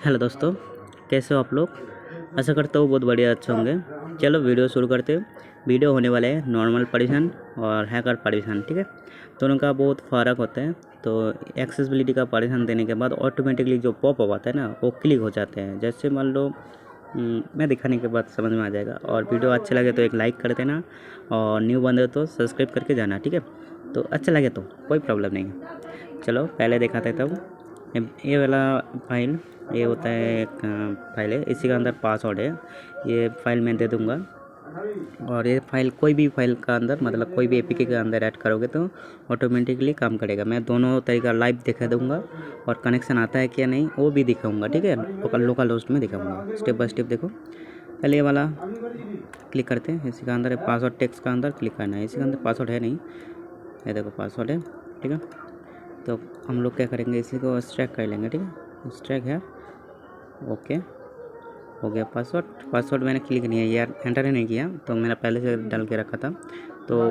Hello दोस्तों, कैसे हो आप लोग। आशा करता हूँ बहुत बढ़िया अच्छे होंगे। चलो वीडियो शुरू करते हैं। वीडियो होने वाले हैं नॉर्मल पार्टीशन और हैकर पार्टीशन, ठीक है। दोनों का बहुत फ़र्क होता है। तो एक्सेसिबिलिटी का पार्टीशन देने के बाद ऑटोमेटिकली जो पॉप अप आता है ना, वो क्लिक हो जाते हैं। जैसे मान लो मैं दिखाने के बाद समझ में आ जाएगा। और वीडियो अच्छा लगे तो एक लाइक कर देना, और न्यू बंदे तो सब्सक्राइब करके जाना, ठीक है। तो अच्छा लगे तो कोई प्रॉब्लम नहीं है। चलो पहले दिखाते तब ये वाला फाइल, ये होता है एक फाइल है, इसी का अंदर पासवर्ड है। ये फाइल मैं दे दूंगा। और ये फाइल कोई भी फाइल का अंदर, मतलब कोई भी एपीके के अंदर ऐड करोगे तो ऑटोमेटिकली काम करेगा। मैं दोनों तरीका लाइव दिखा दूंगा, और कनेक्शन आता है क्या नहीं वो भी दिखाऊंगा, ठीक है। लोकल होस्ट में दिखाऊंगा। स्टेप बाय स्टेप देखो। पहले ये वाला क्लिक करते हैं। इसी का अंदर पासवर्ड टेक्स्ट का अंदर क्लिक करना है। इसी के अंदर पासवर्ड है नहीं, ये देखो पासवर्ड है, ठीक है। तो हम लोग क्या करेंगे, इसी को एक्सट्रैक्ट कर लेंगे, ठीक है। एक्सट्रैक्ट है, ओके हो गया। पासवर्ड मैंने क्लिक नहीं है यार, एंटर ही नहीं किया, तो मैंने पहले से डाल के रखा था, तो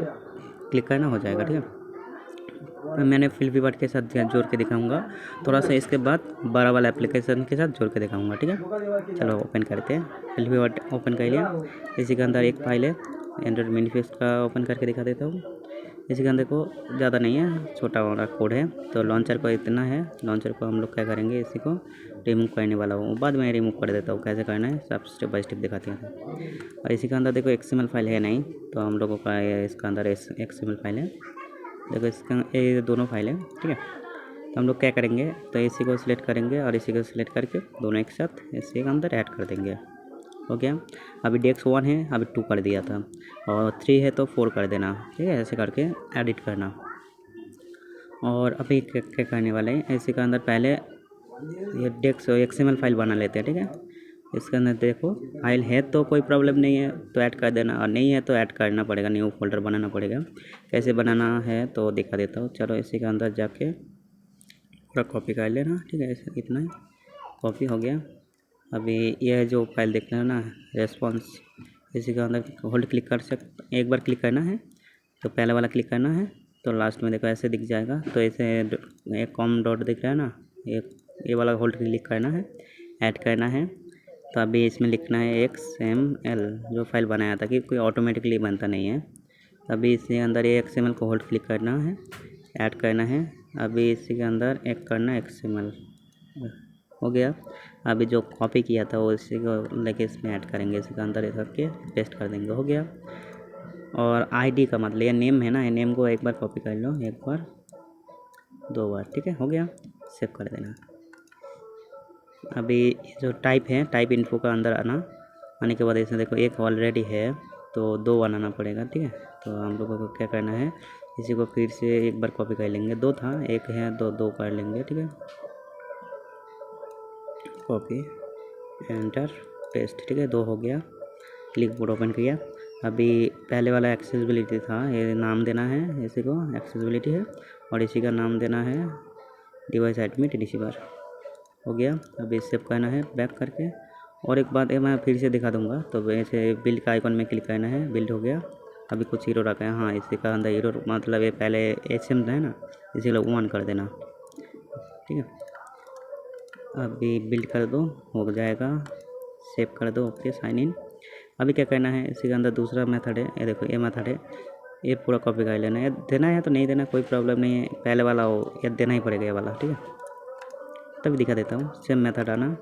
क्लिक करना हो जाएगा, ठीक है। मैंने फिल्फी वर्ड के साथ जोड़ के दिखाऊंगा थोड़ा सा। इसके बाद बड़ा वाला एप्लीकेशन के साथ जोड़ के दिखाऊंगा, ठीक है। चलो ओपन करते हैं। फिल्फी वर्ड ओपन कर लिया। इसी के अंदर एक फाइल है एंड्रॉइड मैनिफेस्ट का, ओपन करके दिखा देता हूँ। इसी के अंदर को ज़्यादा नहीं है, छोटा वाला कोड है। तो लॉन्चर को इतना है। लॉन्चर को हम लोग क्या करेंगे, इसी को रिमूव करने वाला हूँ, बाद में रिमूव कर देता हूँ। कैसे करना है सब स्टेप बाय स्टेप दिखाते हैं। और इसी के अंदर देखो एक्सएमएल फाइल है नहीं, तो हम लोगों का इसका अंदर एक्सएमएल फाइल है। देखो इसका ये दोनों फाइल है, ठीक है। तो हम लोग क्या करेंगे, तो इसी को सिलेक्ट करेंगे और इसी को सिलेक्ट करके दोनों एक साथ इसी के अंदर ऐड कर देंगे, हो गया। अभी डेस्क 1 है, अभी 2 कर दिया था, और 3 है तो 4 कर देना, ठीक है। ऐसे करके एडिट करना। और अभी क्या करने वाले हैं, इसी के अंदर पहले ये डेस्क एक्सएमएल फाइल बना लेते हैं, ठीक है। इसके अंदर देखो फाइल है तो कोई प्रॉब्लम नहीं है, तो ऐड कर देना, और नहीं है तो ऐड करना पड़ेगा, न्यू फोल्डर बनाना पड़ेगा। कैसे बनाना है तो दिखा देता हूँ। चलो इसी के अंदर जाके पूरा कॉपी कर लेना, ठीक है। ऐसे इतना ही कॉपी हो गया। अभी यह जो फाइल देखना है ना, रेस्पॉन्स, इसी के अंदर होल्ड क्लिक कर एक बार क्लिक करना है, तो पहले वाला क्लिक करना है, तो लास्ट में देखो ऐसे दिख जाएगा। तो ऐसे एक कॉम डॉट दिख रहा है ना, ये वाला होल्ड क्लिक करना है, ऐड करना है। तो अभी इसमें लिखना है XML, जो फाइल बनाया था, कि कोई ऑटोमेटिकली बनता नहीं है। अभी इसके अंदर ये XML को होल्ड क्लिक करना है, ऐड करना है। अभी इसी के अंदर एक करना XML, हो गया। अभी जो कॉपी किया था वो इसी को लेके इसमें ऐड करेंगे, इसी के अंदर करके पेस्ट कर देंगे, हो गया। और आईडी का मतलब ये नेम है ना, ये नेम को एक बार कॉपी कर लो, एक बार 2 बार, ठीक है, हो गया। सेव कर देना। अभी जो टाइप है, टाइप इन्फो का अंदर आने के बाद इसमें देखो एक ऑलरेडी है, तो 2 बनाना पड़ेगा, ठीक है। तो हम लोगों को क्या करना है, इसी को फिर से एक बार कॉपी कर लेंगे। 2 था, एक है, 2 कर लेंगे, ठीक है। कॉपी, एंटर, पेस्ट, ठीक है। 2 हो गया। क्लिक बोर्ड ओपन किया। अभी पहले वाला एक्सेसिबिलिटी था, ये नाम देना है, इसी को एक्सेसिबिलिटी है, और इसी का नाम देना है डिवाइस एडमिट रिसीवर, हो गया। अभी सेव करना है बैक करके। और एक बात है, मैं फिर से दिखा दूंगा। तो वैसे बिल्ड का आइकन में क्लिक करना है, बिल्ड हो गया। अभी कुछ हीरो रखा है, हाँ इसी का अंदर हीरो, मतलब ये पहले HM है ना, इसी को 1 कर देना, ठीक है। अभी बिल्ड कर दो, हो जाएगा। सेव कर दो, ओके, साइन इन। अभी क्या करना है, इसी के अंदर दूसरा मेथड है, ये देखो ये मेथड है, ये पूरा कॉपी कर लेना है। देना है तो नहीं देना कोई प्रॉब्लम नहीं है, पहले वाला हो ये देना ही पड़ेगा, ये वाला, ठीक है। तभी दिखा देता हूँ, सेम मेथड आना।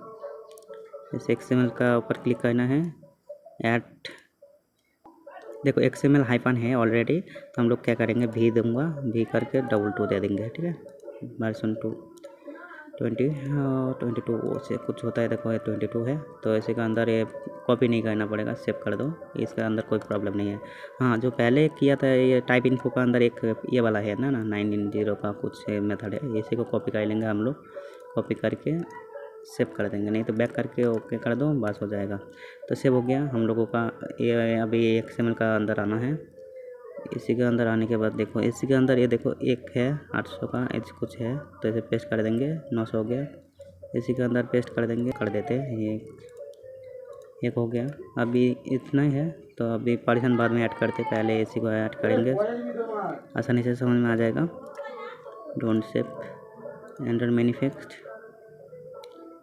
इस XML का ऊपर क्लिक करना है, ऐड, देखो XML हाइफन है ऑलरेडी, तो हम लोग क्या करेंगे, भी दूंगा, भी करके 2 दे देंगे, ठीक है। वर्जन 2 22 से कुछ होता है, देखो ये 22 है। तो इसी के अंदर ये कॉपी नहीं करना पड़ेगा, सेव कर दो, इसके अंदर कोई प्रॉब्लम नहीं है। हाँ, जो पहले किया था ये टाइप इन्फो का अंदर एक ये वाला है ना 990 का कुछ मेथड है, इसी को कॉपी कर लेंगे हम लोग। कॉपी करके सेव कर देंगे, नहीं तो बैक करके ओके कर दो, बस हो जाएगा। तो सेव हो गया हम लोगों का। ये अभी XML का अंदर आना है। इसी के अंदर आने के बाद देखो, इसी के अंदर ये देखो एक है 800 का, ऐसे कुछ है, तो इसे पेस्ट कर देंगे, 900 हो गया। इसी के अंदर पेस्ट कर देंगे, कर देते हैं, ये एक हो गया। अभी इतना ही है, तो अभी पार्टीशन बाद में ऐड करते, पहले इसी को ऐड करेंगे, आसानी से समझ में आ जाएगा। डोंट सेव एंडर मैनिफेस्ट,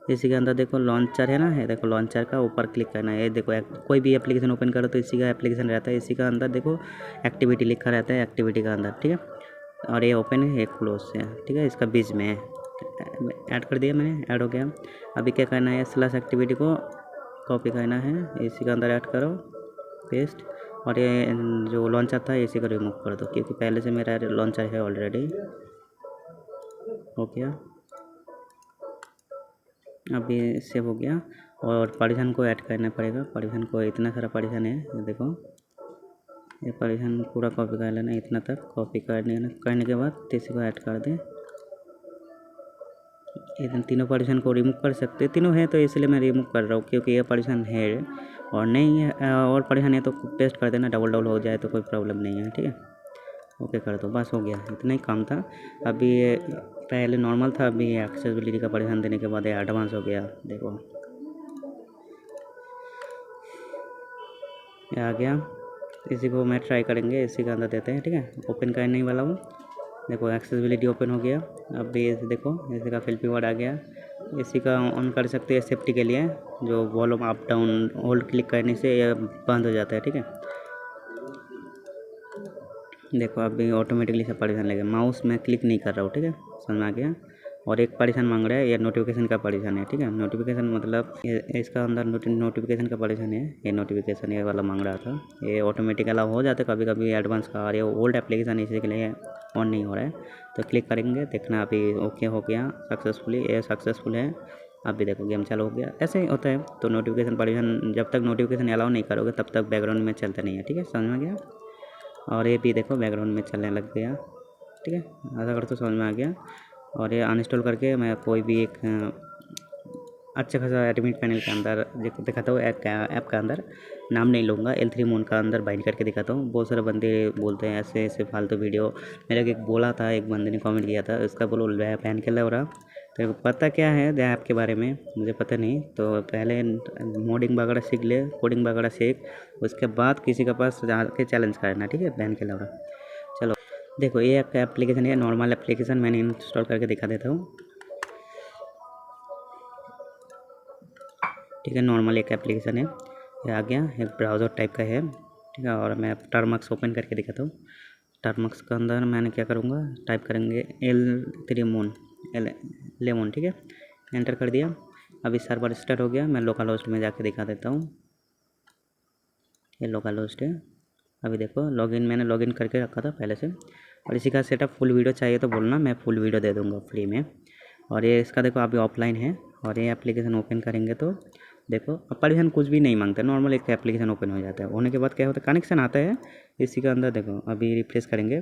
इसी के अंदर देखो लॉन्चर है ना, है देखो लॉन्चर का ऊपर क्लिक करना है। ये देखो कोई भी एप्लीकेशन ओपन करो तो इसी का एप्लीकेशन रहता है। इसी का अंदर देखो एक्टिविटी लिखा रहता है, एक्टिविटी का अंदर, ठीक है। और ये ओपन है, ये क्लोज है, ठीक है। इसका बीच में है, ऐड कर दिया मैंने, ऐड हो गया। अभी क्या करना है, स्लैश एक्टिविटी को कॉपी करना है, इसी का अंदर ऐड करो, पेस्ट। और ये जो लॉन्चर था इसी को रिमूव कर दो, क्योंकि पहले से मेरा लॉन्चर है ऑलरेडी। हो गया, अभी सेव हो गया। और पार्टीशन को ऐड करना पड़ेगा। पार्टीशन को इतना सारा पार्टीशन है, ये देखो, ये पार्टीशन पूरा कॉपी कर लेना, इतना तक कॉपी करने के बाद इसी को ऐड कर दें। इन तीनों पार्टीशन को रिमूव कर सकते, तीनों है तो इसलिए मैं रिमूव कर रहा हूँ, क्योंकि ये पार्टीशन है। और नहीं है और पार्टीशन है तो पेस्ट कर देना, डबल डबल हो जाए तो कोई प्रॉब्लम नहीं है, ठीक है। ओके कर दो, बस हो गया, इतना ही काम था। अभी ये पहले नॉर्मल था, अभी एक्सेसिबिलिटी का पार्टीशन देने के बाद ये एडवांस हो गया, देखो ये आ गया। इसी को मैं ट्राई करेंगे, इसी के अंदर देते हैं, ठीक है। ओपन करने वाला हूँ, देखो एक्सेसिबिलिटी ओपन हो गया। अब ये देखो इसी का फिल कीवर्ड आ गया। इसी का ऑन कर सकते हैं सेफ्टी के लिए, जो volume up down hold click करने से ये बंद हो जाता है, ठीक है। देखो अभी ऑटोमेटिकली सब पार्टीशन लगेगा, माउस में क्लिक नहीं कर रहा हूँ, ठीक है, समझ में आ गया। और एक पार्टीशन मांग रहा है, ये नोटिफिकेशन का पार्टीशन है, ठीक है। नोटिफिकेशन मतलब इसका अंदर नोटिफिकेशन का पार्टीशन है, ये नोटिफिकेशन ये वाला मांग रहा था। ये ऑटोमेटिक अलाउ हो जाता है कभी कभी एडवांस का, और ये ओल्ड एप्लीकेशन इसी के लिए ऑन नहीं हो रहा है। तो क्लिक करेंगे, देखना अभी ओके हो गया सक्सेसफुली, ये सक्सेसफुल है। अभी देखो गेम चालू हो गया, ऐसे ही होता है। तो नोटिफिकेशन पार्टीशन जब तक नोटिफिकेशन अलाउ नहीं करोगे तब तक बैकग्राउंड में चलता नहीं है, ठीक है, समझ में गया। और ये भी देखो बैकग्राउंड में चलने लग गया, ठीक है, ऐसा कर तो समझ में आ गया। और ये अनइंस्टॉल करके मैं कोई भी एक अच्छा खासा एडमिन पैनल के अंदर दिखाता हूँ, ऐप का अंदर नाम नहीं लूँगा, L3 मोन का अंदर बाइंड करके दिखाता हूँ। बहुत सारे बंदे बोलते हैं ऐसे ऐसे फालतू वीडियो, मेरे एक बोला था, एक बंदे ने कमेंट किया था, इसका बोलो पैन के हो रहा। तो पता क्या है ऐप के बारे में मुझे पता नहीं, तो पहले मोडिंग वगैरह सीख ले, कोडिंग वगैरह सीख, उसके बाद किसी के पास जाके चैलेंज करना, ठीक है, बैन के लौड़ा। चलो देखो ये एक एप्लीकेशन है, नॉर्मल एप्लीकेशन, मैंने इंस्टॉल करके दिखा देता हूँ, ठीक है। नॉर्मल एक एप्लीकेशन है, ये आ गया, एक ब्राउज़र टाइप का है, ठीक है। और मैं टर्मक्स ओपन करके दिखाता हूँ। टर्मक्स के अंदर मैंने क्या करूँगा, टाइप करेंगे L3 मोन, लेमोन, ठीक है, एंटर कर दिया। अभी सर्वर स्टार्ट हो गया, मैं लोकल होस्ट में जाके दिखा देता हूँ, ये लोकल होस्ट है। अभी देखो लॉगिन मैंने लॉगिन करके रखा था पहले से। और इसी का सेटअप फुल वीडियो चाहिए तो बोलना, मैं फुल वीडियो दे दूँगा फ्री में। और ये इसका देखो अभी ऑफलाइन है, और ये एप्लीकेशन ओपन करेंगे तो देखो अब परमिशन कुछ भी नहीं मांगता, नॉर्मल एक एप्लीकेशन ओपन हो जाता है। होने के बाद क्या होता है, कनेक्शन आता है इसी के अंदर, देखो अभी रिफ्रेश करेंगे,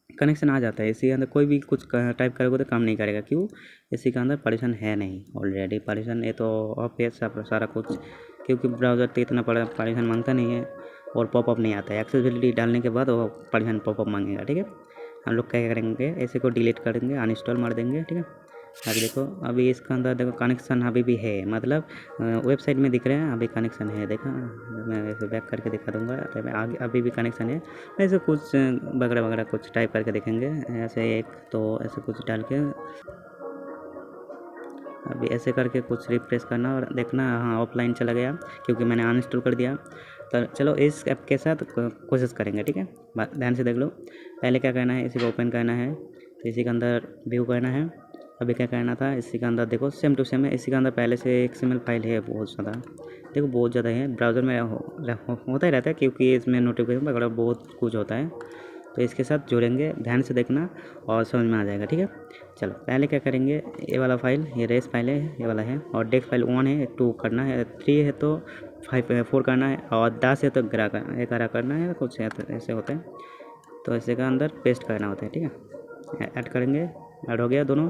कनेक्शन आ जाता है। इसी के अंदर कोई भी कुछ टाइप करोगे तो काम नहीं करेगा, क्यों, इसी के अंदर पार्टीशन है नहीं, ऑलरेडी पार्टीशन ये तो ऑफ है सारा कुछ, क्योंकि ब्राउज़र तो इतना बड़ा पार्टीशन मांगता नहीं है। और पॉपअप नहीं आता है, एक्सेसिबिलिटी डालने के बाद वो पार्टीशन पॉपअप मांगेगा, ठीक है। हम लोग क्या करेंगे, ऐसे को डिलीट कर देंगे, अनइंस्टॉल मार देंगे, ठीक है। अभी देखो अभी इसका अंदर देखो कनेक्शन अभी भी है, मतलब वेबसाइट में दिख रहे हैं अभी कनेक्शन है, देखा मैं ऐसे बैक करके दिखा दूंगा, तो मैं आगे अभी भी कनेक्शन है। ऐसे कुछ वगैरह वगैरह कुछ टाइप करके देखेंगे, ऐसे एक तो ऐसे कुछ डाल के अभी ऐसे करके कुछ रिफ्रेश करना और देखना, हाँ ऑफलाइन चला गया क्योंकि मैंने अनइंस्टॉल कर दिया। तो चलो इस ऐप के साथ कोशिश करेंगे, ठीक है, ध्यान से देख लो। पहले क्या करना है, इसी को ओपन करना है, तो इसी के अंदर व्यू करना है। अभी क्या करना था, इसी के अंदर देखो सेम टू सेम है, इसी के अंदर पहले से XML फाइल है बहुत ज़्यादा, देखो बहुत ज़्यादा है, ब्राउज़र में होता ही रहता है क्योंकि इसमें नोटिफिकेशन वगैरह बहुत कुछ होता है। तो इसके साथ जोड़ेंगे, ध्यान से देखना और समझ में आ जाएगा, ठीक है। चलो पहले क्या करेंगे, ये वाला फाइल, ये रेस फाइल है, ये वाला है, और डेस्क फाइल 1 है, 2 करना है, 3 है तो 4 करना है, और 10 है तो 11 करना है, कुछ है तो ऐसे होता है। तो ऐसे का अंदर पेस्ट करना होता है, ठीक है। ऐड करेंगे, ऐड हो गया दोनों।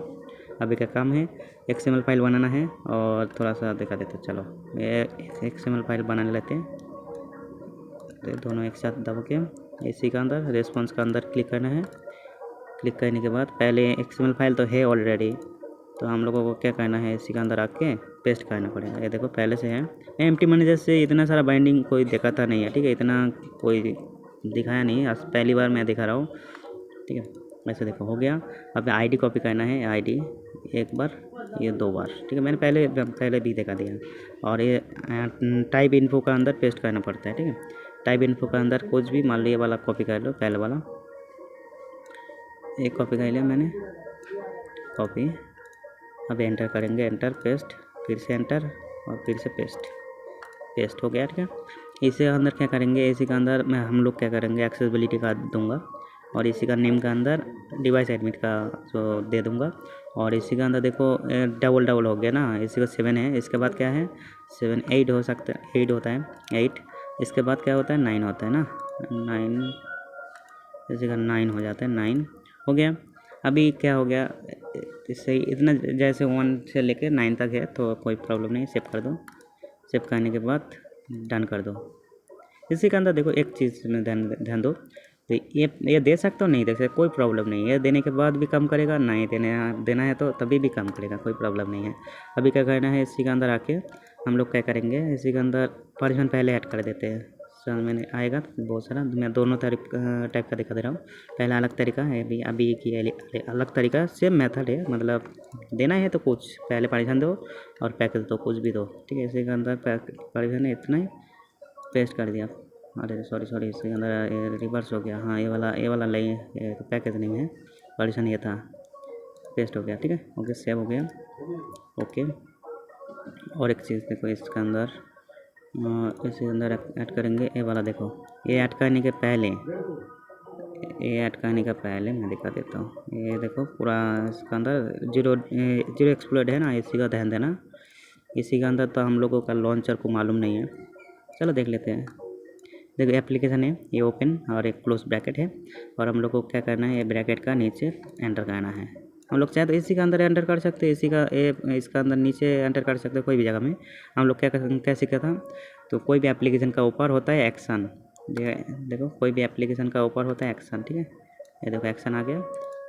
अभी क्या काम है, XML फाइल बनाना है, और थोड़ा सा दिखा देते, चलो ये XML फाइल बना लेते हैं, तो दोनों एक साथ दबा के इसी का अंदर रेस्पॉन्स का अंदर क्लिक करना है। क्लिक करने के बाद पहले XML फाइल तो है ऑलरेडी, तो हम लोगों को क्या करना है, इसी के अंदर आके पेस्ट करना पड़ेगा। ये देखो पहले से है, एम्प्टी मैनेजर से इतना सारा बाइंडिंग कोई दिखाता नहीं है, ठीक है, इतना कोई दिखाया नहीं है, आज पहली बार मैं दिखा रहा हूँ, ठीक है। वैसे देखो हो गया। अब ID कॉपी करना है, ID एक बार ये 2 बार, ठीक है। मैंने पहले भी दिखा दिया। और ये टाइप इन्फो का अंदर पेस्ट करना पड़ता है, ठीक है। टाइप इन्फो का अंदर कुछ भी मान लो, ये वाला कॉपी कर लो, पहले वाला एक कॉपी कर लिया मैंने, कॉपी। अब एंटर करेंगे, एंटर, पेस्ट, फिर से एंटर और फिर से पेस्ट, पेस्ट हो गया, ठीक है। इसी के अंदर क्या करेंगे, इसी के अंदर हम लोग क्या करेंगे, एक्सेसिबिलिटी का दूंगा और इसी का नेम का अंदर डिवाइस एडमिट का जो दे दूंगा। और इसी के अंदर देखो डबल हो गया ना, इसी का 7 है, इसके बाद क्या है 7, 8 हो सकता है, 8 होता है 8। इसके बाद क्या होता है 9 होता है ना, 9, इसी का 9 हो जाता है, 9 हो गया। अभी क्या हो गया, इससे इतना जैसे 1 से लेकर 9 तक है तो कोई प्रॉब्लम नहीं, सेव कर दो। सेव करने के बाद डन कर दो। इसी के अंदर देखो एक चीज़ में ध्यान दो, तो ये दे सकते हो, नहीं दे सकते, कोई प्रॉब्लम नहीं है। देने के बाद भी कम करेगा, नहीं देना है तो तभी भी कम करेगा, कोई प्रॉब्लम नहीं है। अभी क्या करना है, इसी के अंदर आके हम लोग क्या करेंगे, इसी के अंदर परमिशन पहले ऐड कर देते हैं। समझ में आएगा बहुत सारा, मैं दोनों टाइप का दिखा दे रहा हूँ। पहला अलग तरीका है, अभी की अलग तरीका, सेम मेथड है, मतलब देना है तो कुछ पहले परमिशन दो और पैकेज दो, कुछ भी दो, ठीक है। इसी के अंदर परमिशन है इतना ही, पेस्ट कर दिया। अरे सॉरी, इसके अंदर रिवर्स हो गया। हाँ, ये वाला नहीं है, तो पैकेज नहीं है, परमिशन ये था, पेस्ट हो गया, ठीक है। ओके, सेव हो गया, ओके। और एक चीज़ देखो, इसके अंदर इसके अंदर ऐड करेंगे, ये वाला देखो, ये ऐड करने के पहले, मैं दिखा देता हूँ। ये देखो पूरा इसके अंदर जीरो एक्सप्लोड है ना, इसी का ध्यान देना। इसी के अंदर तो हम लोगों का लॉन्चर को मालूम नहीं है, चलो देख लेते हैं। देखो एप्लीकेशन है, ये ओपन और एक क्लोज ब्रैकेट है, और हम लोग को क्या करना है, ये ब्रैकेट का नीचे एंटर करना है। हम लोग चाहे तो इसी का अंदर एंटर कर सकते हैं, इसका अंदर नीचे एंटर कर सकते हैं, कोई भी जगह में। हम लोग क्या सीखा था, तो कोई भी एप्लीकेशन का ऊपर होता है एक्शन, देखो कोई भी एप्लीकेशन का ऊपर होता है एक्शन, ठीक है। ये देखो एक्शन आ गया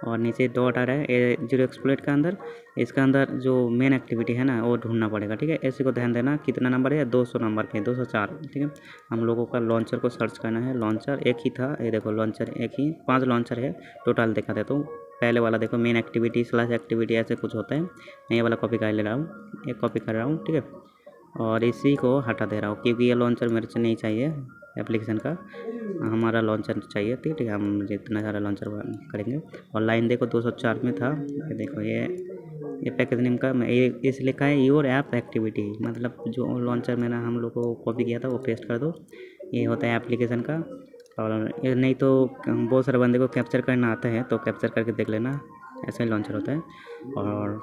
और नीचे डॉट आ रहा है, ये जीरो एक्सप्लोइट का अंदर, इसका अंदर जो मेन एक्टिविटी है ना वो ढूंढना पड़ेगा, ठीक है। इसी को ध्यान देना, कितना नंबर है, 200 नंबर पे, 204, ठीक है। हम लोगों का लॉन्चर को सर्च करना है, लॉन्चर एक ही था, ये देखो लॉन्चर एक ही, 5 लॉन्चर है टोटल, देखा देता हूँ। पहले वाला देखो मेन एक्टिविटी / एक्टिविटी ऐसे कुछ होता है, मैं ये वाला कॉपी कर ले रहा हूँ, ये कॉपी कर रहा हूँ, ठीक है। और इसी को हटा दे रहा हूँ क्योंकि ये लॉन्चर मेरे से नहीं चाहिए एप्लीकेशन का, हमारा लॉन्चर चाहिए, ठीक है। हम जितना सारा लॉन्चर करेंगे। और लाइन देखो 204 में था, ये देखो ये पैकेज नेम का ये इस लिखा है योर ऐप एक्टिविटी, मतलब जो लॉन्चर मैंने हम लोग को कॉपी किया था वो पेस्ट कर दो, ये होता है एप्लीकेशन का। और ये नहीं तो बहुत सारे बंदे को कैप्चर करना आता है तो कैप्चर करके देख लेना, ऐसा ही लॉन्चर होता है। और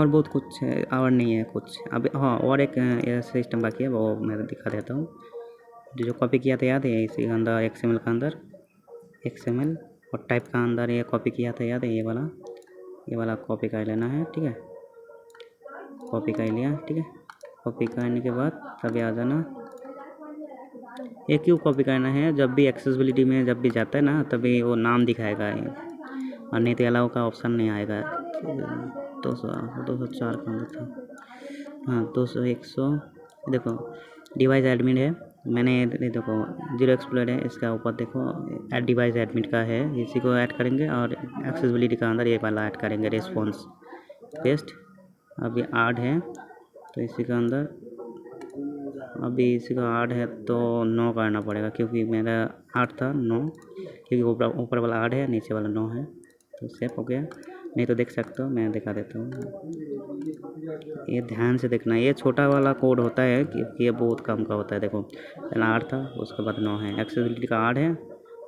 बहुत कुछ है, और नहीं है कुछ अब। हाँ, और एक सिस्टम बाकी है, वो मैं दिखा देता हूँ। जो कॉपी किया था याद है, इसी के अंदर XML का अंदर XML और टाइप का अंदर ये कॉपी किया था याद है, ये वाला कॉपी कर लेना है, ठीक है। कॉपी कर लिया, ठीक है। कॉपी करने के बाद तभी आ जाना, ये क्यों कॉपी करना है, जब भी एक्सेसिबिलिटी में जब भी जाता है ना तभी वो नाम दिखाएगा ये, और नहीं तो अलाउ का ऑप्शन नहीं आएगा। 204 का अंदर था, हाँ 200 100, देखो डिवाइस एडमिन है, मैंने देखो जीरो एक्सप्लोर है, इसका ऊपर देखो ऐड डिवाइस एडमिन का है, इसी को ऐड करेंगे। और एक्सेसिबिलिटी का अंदर ये वाला ऐड करेंगे, रिस्पॉन्स, पेस्ट। अभी 8 है तो इसी के अंदर, अभी इसी का 8 है तो 9 करना पड़ेगा, क्योंकि मेरा 8 था 9, क्योंकि ऊपर वाला 8 है, नीचे वाला 9 है, तो सेफ हो गया। नहीं तो देख सकते हो, मैं दिखा देता हूँ, ये ध्यान से देखना, ये छोटा वाला कोड होता है क्योंकि ये बहुत कम का होता है। देखो पहला 8 था, उसके बाद 9 है, एक्सेसिबिलिटी का 8 है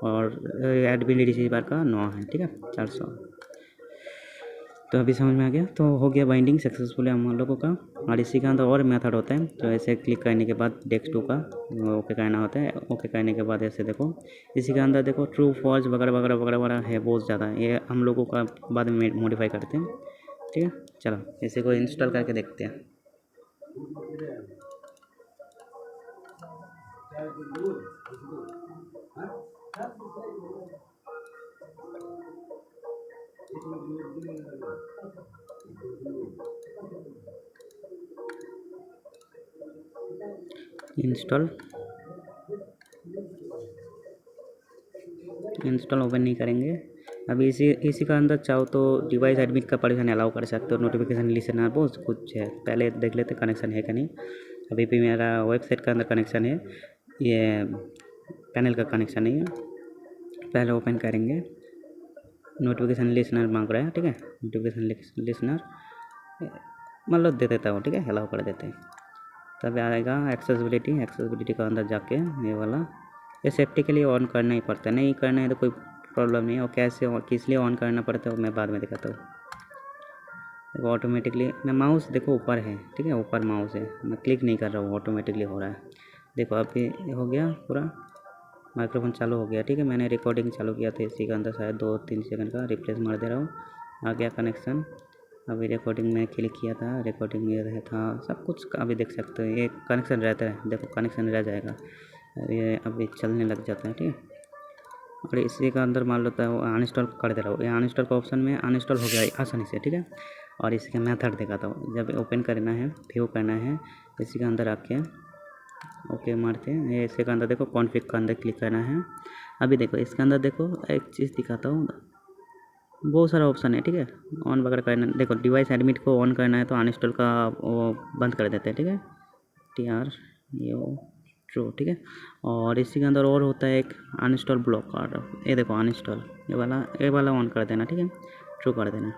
और एडमिन रिसीवर का 9 है, ठीक है, 400। तो अभी समझ में आ गया, तो हो गया बाइंडिंग सक्सेसफुल हम लोगों का। और इसी का अंदर और मेथड होता है, तो ऐसे क्लिक करने के बाद डेस्क 2 का ओके करना होता है, ओके करने के बाद ऐसे देखो इसी के अंदर देखो ट्रू फॉल्स वगैरह वगैरह वगैरह वगैरह है, बहुत ज़्यादा, ये हम लोगों का बाद में मॉडिफाई करते हैं, ठीक है। चलो इसी को इंस्टॉल करके देखते हैं। इंस्टॉल ओपन नहीं करेंगे, अभी इसी का अंदर चाहो तो डिवाइस एडमिट का परमिशन अलाउ कर सकते हो, नोटिफिकेशन लिसनर बहुत कुछ है। पहले देख लेते कनेक्शन है कि नहीं। अभी भी मेरा वेबसाइट का अंदर कनेक्शन है, ये पैनल का कनेक्शन नहीं है। पहले ओपन करेंगे, नोटिफिकेशन लिसनर मांग रहा है, ठीक है। नोटिफिकेशन लिसनर मतलब दे देता हूँ, ठीक है, अलाउ कर देते हैं। तब आएगा एक्सेसिबिलिटी का अंदर जाके ये वाला, ये सेफ्टी के लिए ऑन करना ही पड़ता है, नहीं करना है तो कोई प्रॉब्लम नहीं है। और कैसे और किस लिए ऑन करना पड़ता है वो मैं बाद में दिखाता हूँ। देखो ऑटोमेटिकली मैं माउस देखो ऊपर है, ठीक है, ऊपर माउस है, मैं क्लिक नहीं कर रहा हूँ, ऑटोमेटिकली हो रहा है। देखो अभी हो गया पूरा, माइक्रोफोन चालू हो गया, ठीक है। मैंने रिकॉर्डिंग चालू किया था इसी के अंदर, शायद 2-3 सेकंड का रिफ्रेश मार दे रहा हूँ, आ गया कनेक्शन। अभी रिकॉर्डिंग में क्लिक किया था, रिकॉर्डिंग ये रहा था, सब कुछ अभी देख सकते हो। ये कनेक्शन रहता है, देखो कनेक्शन रह जाएगा, ये अभी चलने लग जाता है, ठीक है। और इसी का अंदर मान लेता है वो अनइंस्टॉल कर दे रहा हूँ, ये अनइंस्टॉल का ऑप्शन में अनइंस्टॉल हो गया आसानी से, ठीक है। और इसका मेथड दिखाता हूँ, जब ओपन करना है, व्यू करना है, इसी के अंदर आके ओके मारते हैं। ये इसके अंदर देखो कॉन्फ़िग का अंदर क्लिक करना है। अभी देखो इसके अंदर देखो एक चीज़ दिखाता हूँ, बहुत सारा ऑप्शन है, ठीक है। ऑन वगैरह करना, देखो डिवाइस एडमिट को ऑन करना है तो अनइंस्टॉल का वो बंद कर देते हैं, ठीक है। TR ये वो ट्रू, ठीक है। और इसी के अंदर और होता है एक अनइंस्टॉल ब्लॉक कार्ड, ये देखो अनइंस्टॉल, ये वाला ऑन कर देना, ठीक है, ट्रू कर देना।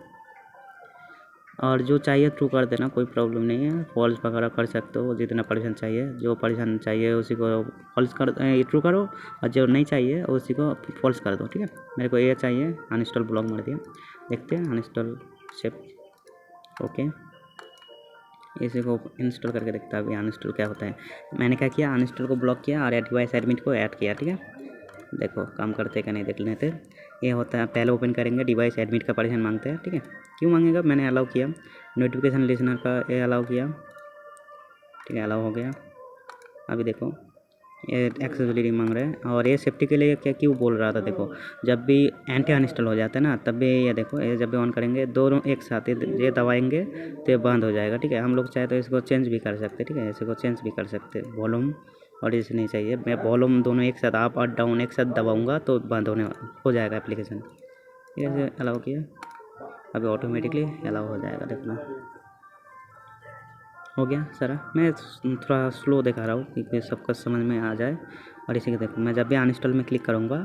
और जो चाहिए ट्रू कर देना, कोई प्रॉब्लम नहीं है। फॉल्स वगैरह कर सकते हो, जितना परसेंट चाहिए, जो परसेंट चाहिए उसी को फॉल्स कर ट्रू करो, और जो नहीं चाहिए उसी को फॉल्स कर दो, ठीक है। मेरे को ये चाहिए, अनइंस्टॉल ब्लॉक मार दिया, देखते हैं अनइंस्टॉल सेव, ओके। इसी को इंस्टॉल करके देखता है अभी अनइंस्टॉल क्या होता है। मैंने क्या किया, अनइंस्टॉल को ब्लॉक किया और डिवाइस एडमिट को ऐड किया, ठीक है। देखो काम करते क्या नहीं देख लेते। ये होता है, पहले ओपन करेंगे, डिवाइस एडमिट का परमिशन मांगते हैं, ठीक है। क्यों मांगेगा, मैंने अलाउ किया। नोटिफिकेशन लिसनर का ये अलाउ किया, ठीक है, अलाउ हो गया। अभी देखो ये एक्सेसिबिलिटी मांग रहे हैं, और ये सेफ्टी के लिए क्या क्यों बोल रहा था, देखो जब भी एंटी अनइंस्टॉल हो जाता है ना, तब भी ये देखो, ये जब भी ऑन करेंगे दोनों एक साथ ये दबाएंगे तो ये बंद हो जाएगा, ठीक है। हम लोग चाहे तो इसको चेंज भी कर सकते हैं, ठीक है, इसको चेंज भी कर सकते हैं। वॉल्यूम और इसे नहीं चाहिए, मैं वॉल्यूम दोनों एक साथ अप और डाउन एक साथ दबाऊँगा तो बंद हो जाएगा एप्लीकेशन। ये अलाउ किया, अभी ऑटोमेटिकली अलाउ हो जाएगा, देखना हो गया सारा। मैं थोड़ा स्लो दिखा रहा हूँ क्योंकि सबका समझ में आ जाए। और इसी के देखो, मैं जब भी अनइंस्टॉल में क्लिक करूँगा,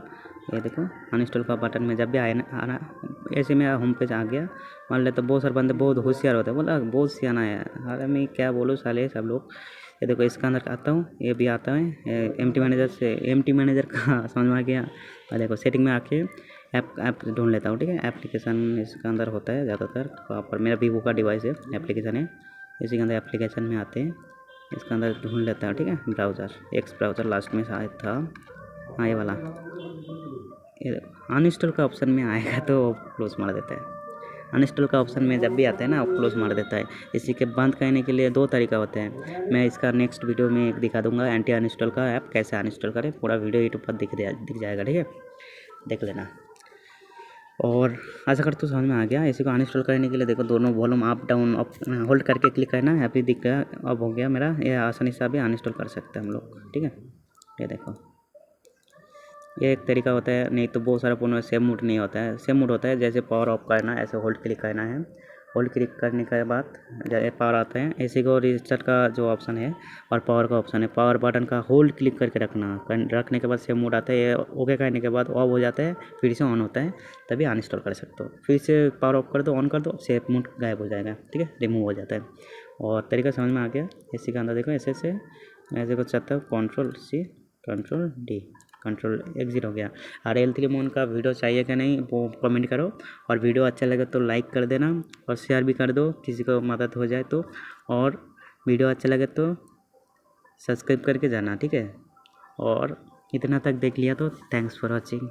ये देखो अनइंस्टॉल का बटन में जब भी आना ऐसे में होम पेज आ गया। मान ले तो बहुत सारे बंदे बहुत होशियार होते हैं, बोला बहुत सियाना है, अरे मैं क्या बोलूँ साले सब लोग। ये देखो इसके अंदर आता हूँ, ये भी आता है एम टी मैनेजर का समझ में आ गया। और देखो सेटिंग में आके ऐप ढूंढ लेता हूँ, ठीक है। एप्लीकेशन इसके अंदर होता है ज़्यादातर, वहाँ पर मेरा वीवो का डिवाइस है, एप्लीकेशन है। इसी के अंदर एप्लीकेशन में आते हैं, इसके अंदर ढूंढ लेता है, ठीक है। ब्राउज़र, एक्स ब्राउज़र लास्ट में शायद था, हाँ ये वाला। ये अनइंस्टॉल का ऑप्शन में आएगा तो क्लोज मार देता है। अनइंस्टॉल का ऑप्शन में जब भी आता है ना, वो क्लोज मार देता है। इसी के बंद करने के लिए 2 तरीका होते हैं, मैं इसका नेक्स्ट वीडियो में एक दिखा दूंगा, एंटी अनइंस्टॉल का ऐप कैसे अनइंस्टॉल करें, पूरा वीडियो यूट्यूब पर दिख जाएगा, ठीक है, देख लेना। और आशा करता हूँ समझ में आ गया। इसी को अनइंस्टॉल करने के लिए देखो दोनों वॉल्यूम अप डाउन होल्ड करके क्लिक करना है, अभी दिख गया, अब हो गया मेरा। ये आसानी से अभी अनइंस्टॉल कर सकते हैं हम लोग, ठीक है। ये देखो ये एक तरीका होता है, नहीं तो बहुत सारे फ़ोन में सेम मोड नहीं होता है। सेम मोड होता है जैसे पावर ऑफ करना है, ऐसे होल्ड क्लिक करना है, होल्ड क्लिक करने के बाद जब पावर आता है, इसी को रजिस्टर का जो ऑप्शन है और पावर का ऑप्शन है, पावर बटन का होल्ड क्लिक करके रखने के बाद सेम मोड आता है। ये ओके करने के बाद ऑफ हो जाता है, फिर से ऑन होता है, तभी अनइंस्टॉल कर सकते हो। फिर से पावर ऑफ कर दो, ऑन कर दो, सेम मोड गायब हो जाएगा, ठीक है, रिमूव हो जाता है। और तरीका समझ में आ गया। इसी के अंदर देखो ऐसे मैं ऐसे कुछ चाहता हूँ, Ctrl+C Ctrl+D कंट्रोल एग्जिट हो गया। और L3 मोन का वीडियो चाहिए कि नहीं वो कमेंट करो, और वीडियो अच्छा लगे तो लाइक कर देना और शेयर भी कर दो, किसी को मदद हो जाए तो। और वीडियो अच्छा लगे तो सब्सक्राइब करके जाना, ठीक है। और इतना तक देख लिया तो थैंक्स फॉर वॉचिंग।